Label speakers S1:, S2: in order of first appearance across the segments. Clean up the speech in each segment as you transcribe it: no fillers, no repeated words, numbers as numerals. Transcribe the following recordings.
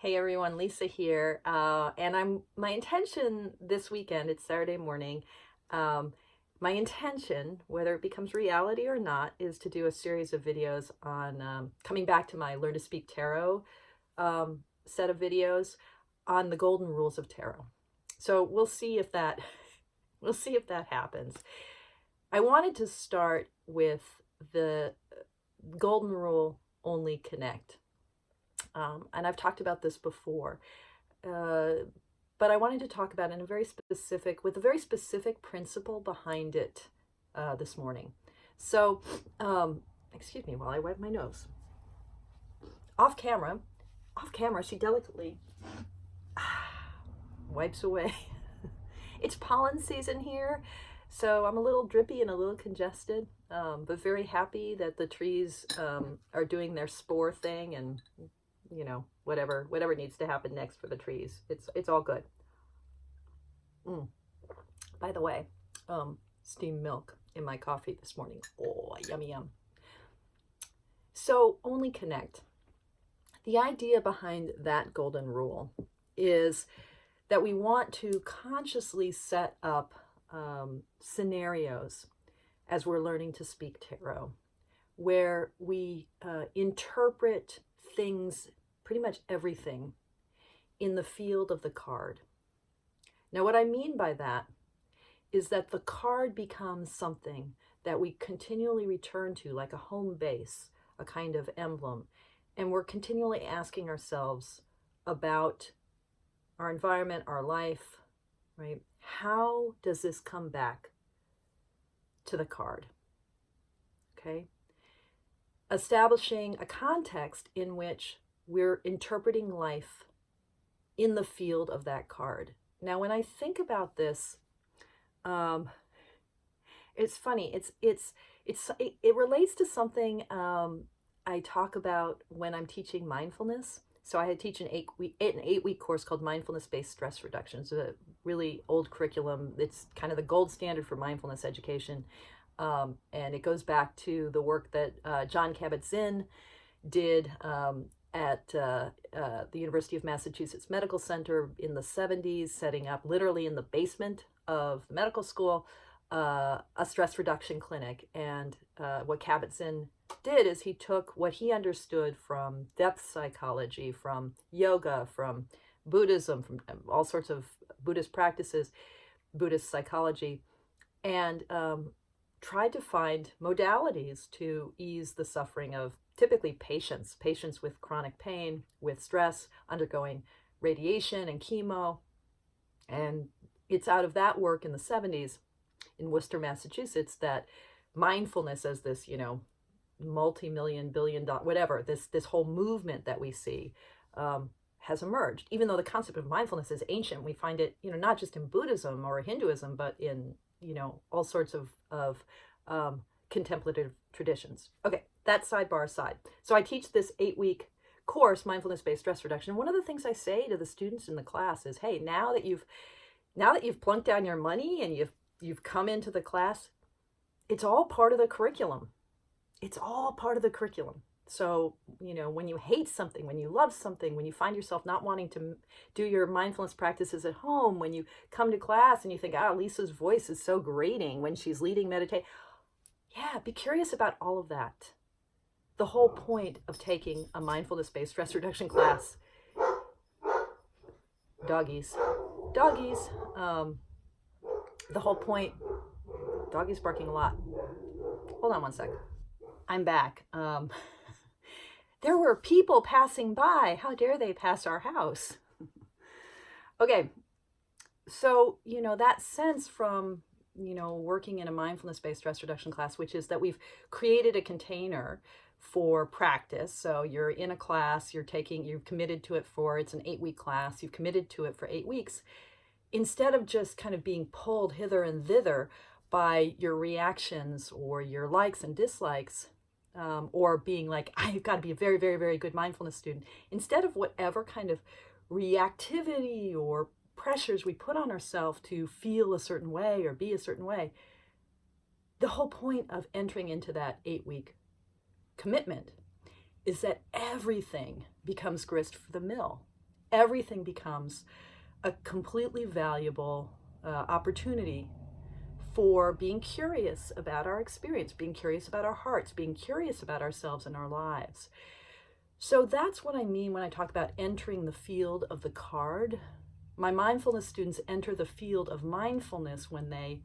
S1: Hey everyone, Lisa here. And my intention this weekend, it's Saturday morning. Um, my intention, whether it becomes reality or not, is to do a series of videos on coming back to my Learn to Speak Tarot set of videos on the golden rules of tarot. So we'll see if that we'll see if that happens. I wanted to start with the golden rule: only connect. And I've talked about this before, uh, but I wanted to talk about it in a very specific, with a very specific principle behind it this morning. So, excuse me while I wipe my nose. Off camera, she delicately wipes away. It's pollen season here, so I'm a little drippy and a little congested, but very happy that the trees are doing their spore thing, and whatever needs to happen next for the trees, it's all good. By the way, steamed milk in my coffee this morning. Oh, yummy yum. So only connect. The idea behind that golden rule is that we want to consciously set up scenarios as we're learning to speak tarot, where we interpret things, pretty much everything, in the field of the card. Now, what I mean by that is that the card becomes something that we continually return to, like a home base, a kind of emblem. And we're continually asking ourselves about our environment, our life, right? How does this come back to the card? Okay? Establishing a context in which we're interpreting life in the field of that card. Now, when I think about this, it's funny. It relates to something I talk about when I'm teaching mindfulness. So I teach an eight-week course called Mindfulness-Based Stress Reduction. It's a really old curriculum. It's kind of the gold standard for mindfulness education. And it goes back to the work that Jon Kabat-Zinn did at the University of Massachusetts Medical Center in the 70s, setting up literally in the basement of the medical school a stress reduction clinic. And what Kabat-Zinn did is he took what he understood from depth psychology, from yoga, from Buddhism, from all sorts of Buddhist practices, Buddhist psychology, and tried to find modalities to ease the suffering of typically patients with chronic pain, with stress, undergoing radiation and chemo. And it's out of that work in the 70s in Worcester, Massachusetts, that mindfulness as this, multi-million, billion-dollar, whatever, this whole movement that we see has emerged. Even though the concept of mindfulness is ancient, we find it, not just in Buddhism or Hinduism, but in, all sorts of contemplative traditions. Okay, that's sidebar aside. So I teach this 8-week course, Mindfulness-Based Stress Reduction. One of the things I say to the students in the class is, hey, now that you've plunked down your money and you've come into the class, it's all part of the curriculum. It's all part of the curriculum. So, when you hate something, when you love something, when you find yourself not wanting to do your mindfulness practices at home, when you come to class and you think, Lisa's voice is so grating when she's leading meditation. Yeah, be curious about all of that. The whole point of taking a mindfulness-based stress reduction class, doggies, the whole point, doggy's barking a lot. Hold on one sec. I'm back. There were people passing by. How dare they pass our house? Okay. So, that sense from, working in a mindfulness-based stress reduction class, which is that we've created a container for practice. So you're in a class, you've committed to it it's an 8-week class, you've committed to it for 8 weeks. Instead of just kind of being pulled hither and thither by your reactions or your likes and dislikes, or being like, I've got to be a very, very, very good mindfulness student. Instead of whatever kind of reactivity or pressures we put on ourselves to feel a certain way or be a certain way, the whole point of entering into that 8-week commitment is that everything becomes grist for the mill. everything becomes a completely valuable opportunity for being curious about our experience, being curious about our hearts, being curious about ourselves and our lives. So that's what I mean when I talk about entering the field of the card. My mindfulness students enter the field of mindfulness when they,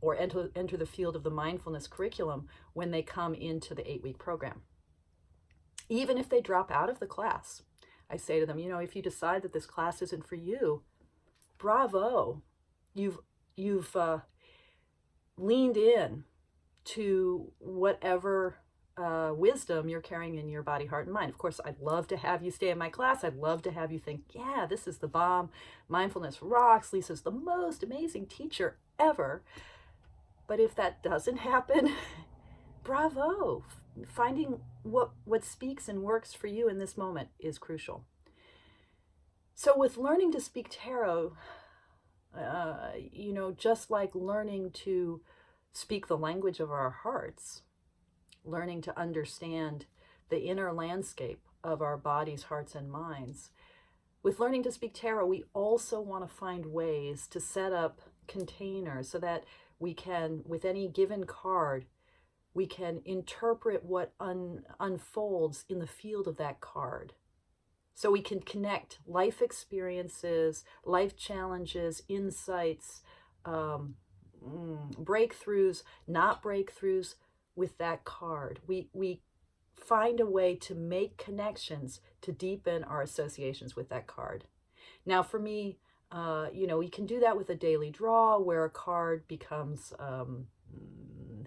S1: or enter the field of the mindfulness curriculum when they come into the 8-week program. Even if they drop out of the class, I say to them, if you decide that this class isn't for you, bravo, you've leaned in to whatever wisdom you're carrying in your body, heart, and mind. Of course, I'd love to have you stay in my class. I'd love to have you think, yeah, this is the bomb. Mindfulness rocks. Lisa's the most amazing teacher ever. But if that doesn't happen, bravo. Finding what speaks and works for you in this moment is crucial. So with learning to speak tarot, just like learning to speak the language of our hearts, learning to understand the inner landscape of our bodies, hearts, and minds. With learning to speak tarot, we also want to find ways to set up containers so that we can, with any given card, we can interpret what unfolds in the field of that card. So we can connect life experiences, life challenges, insights, breakthroughs, not breakthroughs with that card. We find a way to make connections to deepen our associations with that card. Now for me, we can do that with a daily draw where a card becomes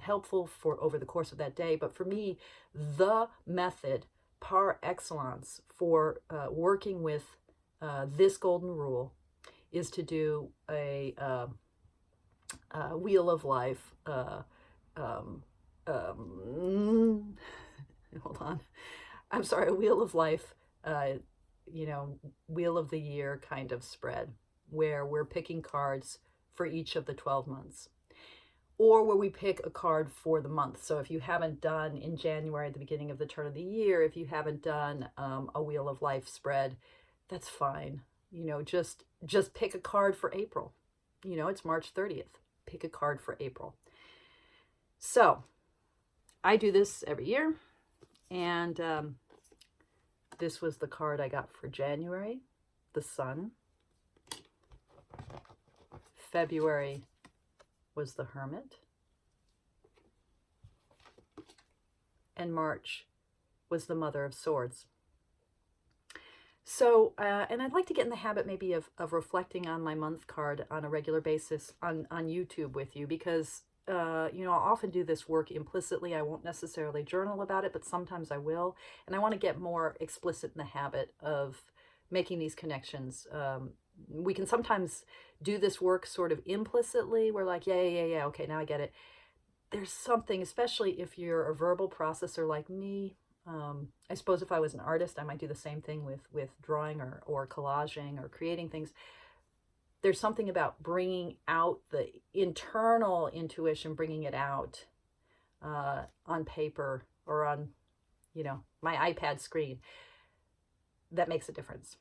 S1: helpful for over the course of that day. But for me, the method par excellence for working with this golden rule is to do a wheel of life. Hold on. I'm sorry, a wheel of life, wheel of the year kind of spread where we're picking cards for each of the 12 months. Or where we pick a card for the month. So if you haven't done in January, at the beginning of the turn of the year, if you haven't done a Wheel of Life spread, that's fine. Just pick a card for April. It's March 30th. Pick a card for April. So I do this every year. And this was the card I got for January, the Sun. February was the Hermit, and March was the Mother of Swords. So, and I'd like to get in the habit maybe of reflecting on my month card on a regular basis on YouTube with you, because, I'll often do this work implicitly. I won't necessarily journal about it, but sometimes I will. And I want to get more explicit in the habit of making these connections. We can sometimes do this work sort of implicitly. We're like, yeah, okay, now I get it. There's something, especially if you're a verbal processor like me. I suppose if I was an artist, I might do the same thing with drawing or collaging or creating things. There's something about bringing out the internal intuition, bringing it out on paper or on, my iPad screen. That makes a difference.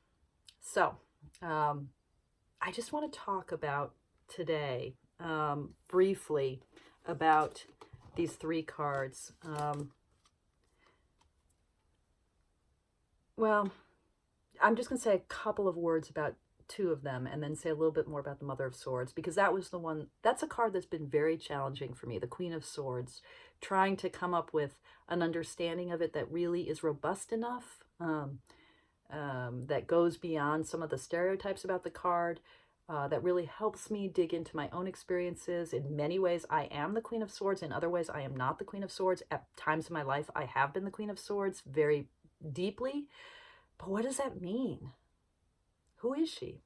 S1: So, I just want to talk about today, briefly, about these 3 cards. Well, I'm just going to say a couple of words about 2 of them and then say a little bit more about the Mother of Swords, because that's a card that's been very challenging for me, the Queen of Swords, trying to come up with an understanding of it that really is robust enough, that goes beyond some of the stereotypes about the card, that really helps me dig into my own experiences. In many ways, I am the Queen of Swords. In other ways, I am not the Queen of Swords. At times in my life, I have been the Queen of Swords very deeply. But what does that mean? Who is she?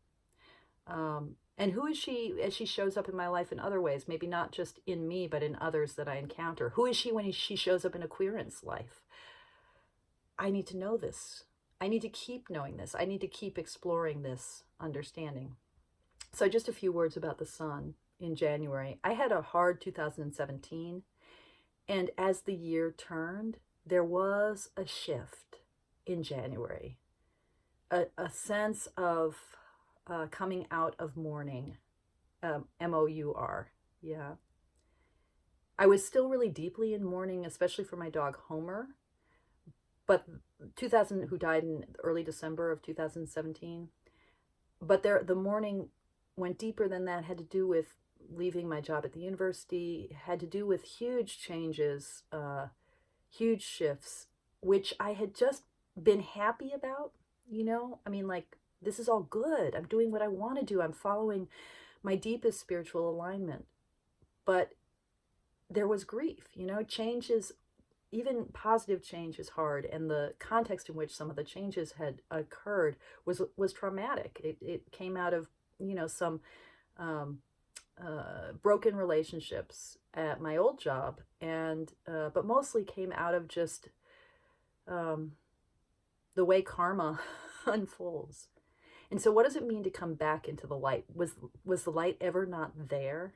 S1: And who is she as she shows up in my life in other ways? Maybe not just in me, but in others that I encounter. Who is she when she shows up in a querent's life? I need to know this. I need to keep knowing this. I need to keep exploring this understanding. So just a few words about the Sun in January. I had a hard 2017, and as the year turned, there was a shift in January. a sense of coming out of mourning, M-O-U-R. Yeah. I was still really deeply in mourning, especially for my dog Homer, but 2000, who died in early December of 2017. But the mourning went deeper than that, had to do with leaving my job at the university, had to do with huge changes, huge shifts, which I had just been happy about, I mean, like, this is all good. I'm doing what I want to do. I'm following my deepest spiritual alignment. But there was grief, change is, even positive change is hard. And the context in which some of the changes had occurred was traumatic. It came out of, some broken relationships at my old job, and but mostly came out of just the way karma unfolds. And so, what does it mean to come back into the light? Was the light ever not there?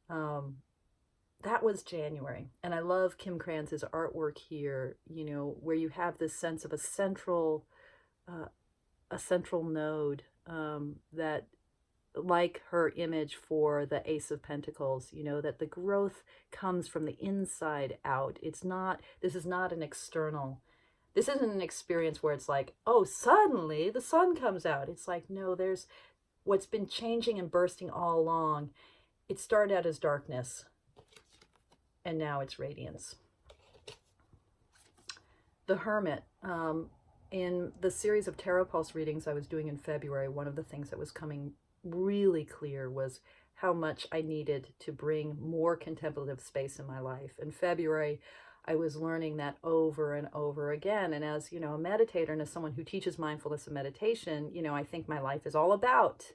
S1: That was January, and I love Kim Kranz's artwork here. Where you have this sense of a central node, that, like her image for the Ace of Pentacles, that the growth comes from the inside out. This isn't an experience where it's like, oh, suddenly the sun comes out. It's like, no, there's what's been changing and bursting all along. It started out as darkness, and now it's radiance. The Hermit. In the series of Tarot Pulse readings I was doing in February, one of the things that was coming really clear was how much I needed to bring more contemplative space in my life. In February, I was learning that over and over again. And as, a meditator and as someone who teaches mindfulness and meditation, I think my life is all about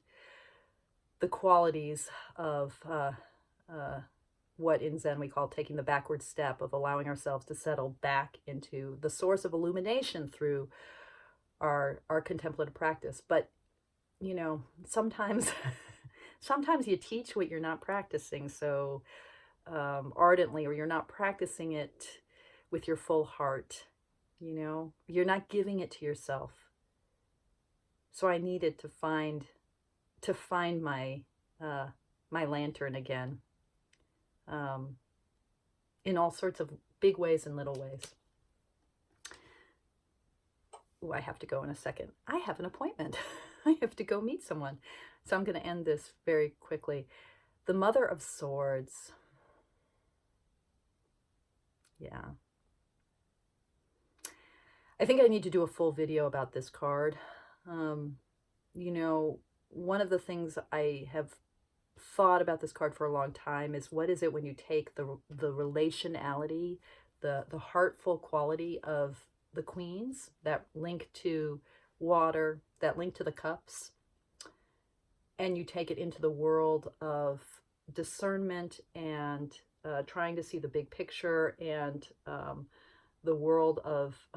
S1: the qualities of what in Zen we call taking the backward step, of allowing ourselves to settle back into the source of illumination through our contemplative practice. But sometimes you teach what you're not practicing so ardently, or you're not practicing it with your full heart. You're not giving it to yourself. So I needed to find my my lantern again, in all sorts of big ways and little ways. Ooh, I have to go in a second. I have an appointment. I have to go meet someone. So I'm going to end this very quickly. The Mother of Swords. Yeah. I think I need to do a full video about this card. One of the things I have thought about this card for a long time is, what is it when you take the relationality, the heartful quality of the queens, that link to water, that link to the cups, and you take it into the world of discernment and trying to see the big picture, and the world of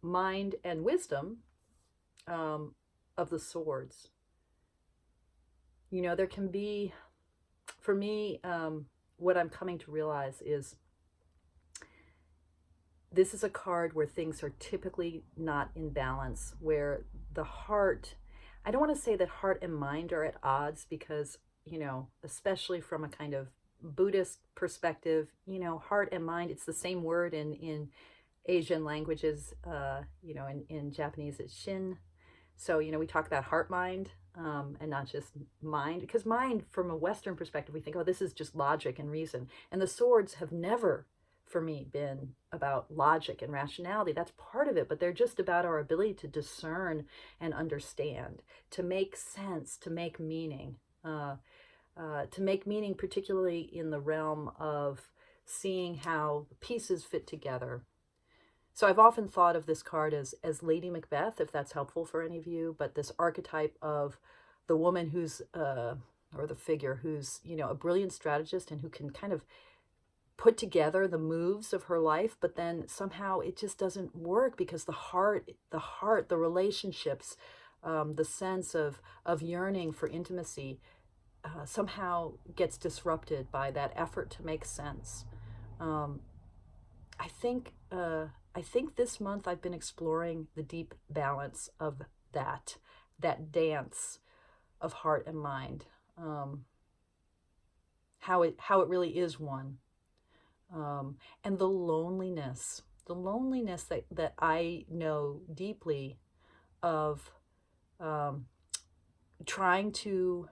S1: mind and wisdom, of the swords. There can be, for me, what I'm coming to realize is this is a card where things are typically not in balance, where the heart, I don't want to say that heart and mind are at odds, because, especially from a kind of Buddhist perspective, heart and mind, it's the same word in Asian languages, in Japanese it's shin. So, we talk about heart mind, and not just mind, because mind, from a Western perspective, we think, oh, this is just logic and reason. And the swords have never, for me, been about logic and rationality. That's part of it, but they're just about our ability to discern and understand, to make sense, to make meaning, particularly in the realm of seeing how pieces fit together. So I've often thought of this card as Lady Macbeth, if that's helpful for any of you, but this archetype of the woman who's, or the figure who's, a brilliant strategist, and who can kind of put together the moves of her life, but then somehow it just doesn't work, because the heart, the relationships, the sense of yearning for intimacy somehow gets disrupted by that effort to make sense. I think this month I've been exploring the deep balance of that dance of heart and mind, how it really is one, and the loneliness that I know deeply of trying to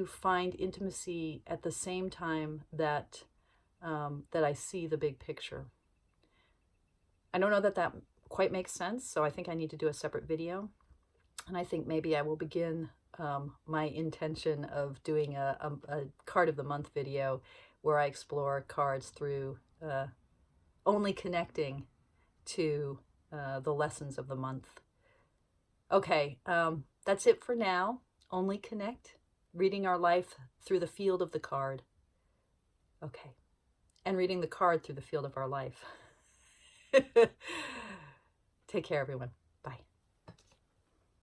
S1: find intimacy at the same time that that I see the big picture. I don't know that that quite makes sense, so I think I need to do a separate video. And I think maybe I will begin my intention of doing a card of the month video where I explore cards through only connecting to the lessons of the month. Okay, that's it for now. Only connect, reading our life through the field of the card. Okay, and reading the card through the field of our life. Take care, everyone.